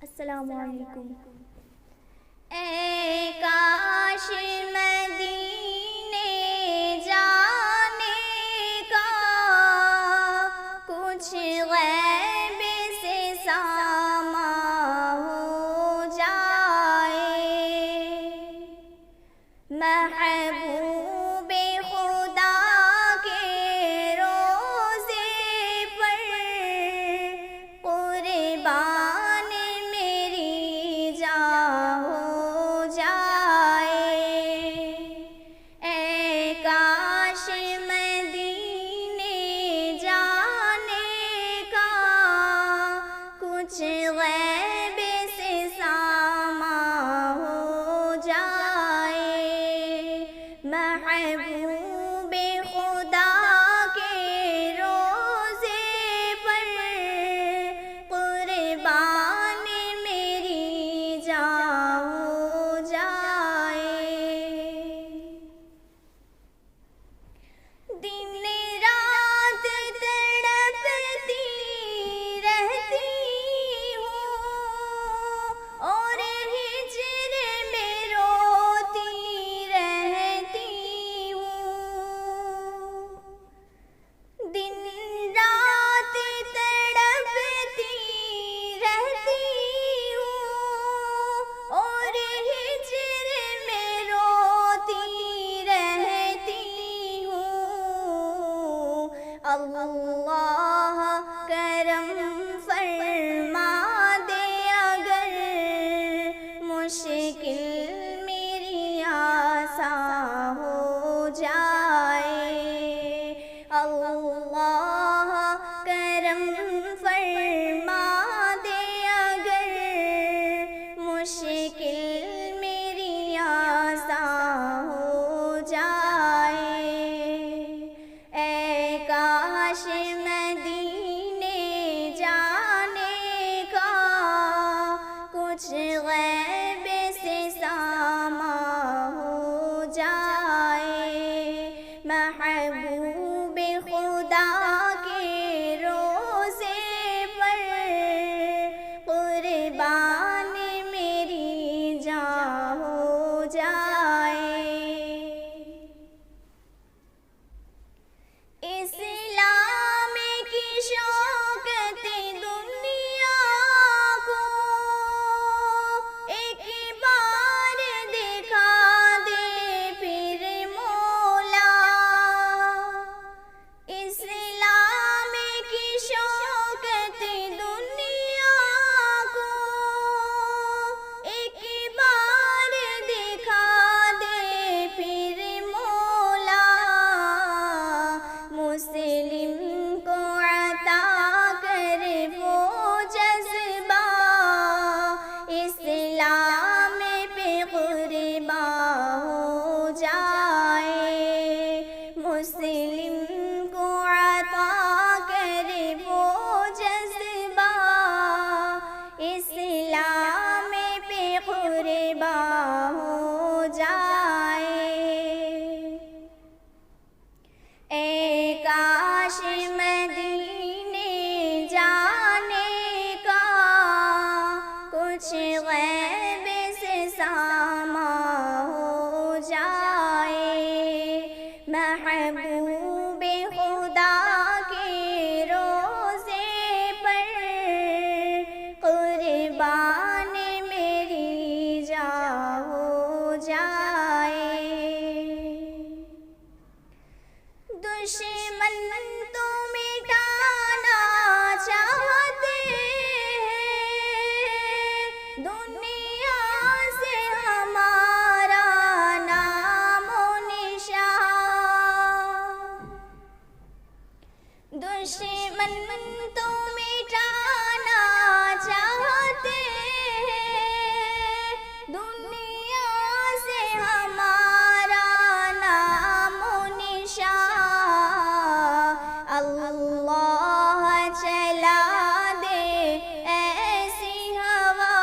السلام علیکم۔ اے کاش مدینے جانے کا کچھ غیب سے ساماں ہو جائے، محبوب خدا کے روضے پر قربان میری جان ہو جائے۔ اے کاش مدینے جانے کا کچھ غیب سے ساماں ہو جائے، محبوب خدا کے روضے پر قربان میری جان ہو جائے۔ دن رات تڑپتی رہتی ہوں اور ہجر میں روتی رہتی ہوں، دن رات تڑپتی رہتی ہوں اور ہجر میں روتی رہتی ہوں۔ اللہ کرم فرما دے اگر مشکل میری آسان ہو جائے، اللہ کرم فرما دے اگر مشکل میری آسان ہو جائے۔ اے کاش مدینے جانے کا کچھ غیب سے ساماں ہو جائے، محبوب خدا کے روضے پر قربان میری جان ہو جائے۔ اسلام کی شوکت دنیا کو ایک بار دکھا دے پھر مولا، اسلام کی شوکت دنیا کو ایک بار دکھا دے پھر مولا، مسلم کو عطا کر وہ جذبہ اسلام پہ قربان ہو جائے، مسلم کو عطا کر وہ جذبہ اسلام پہ قربان ہو جائے۔ اے کاش مدینے جانے کا کچھ غیب سے ساماں ہو جائے، محبوب خدا کے روضے پر قربان میری جان ہو جائے۔ دشمن تو مٹانا چاہتے ہیں، دنیا سے ہمارا نام و نشان، دشمن تو مٹانا چاہتے ہیں، دنیا سے ہمارا نام و نشان، اللہ چلا دے ایسی ہوا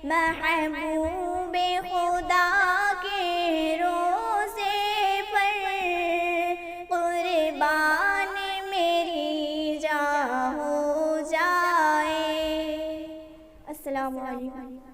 محبوب خدا کے روضے پر قربان میری جان ہو جائے۔ السلام علیکم۔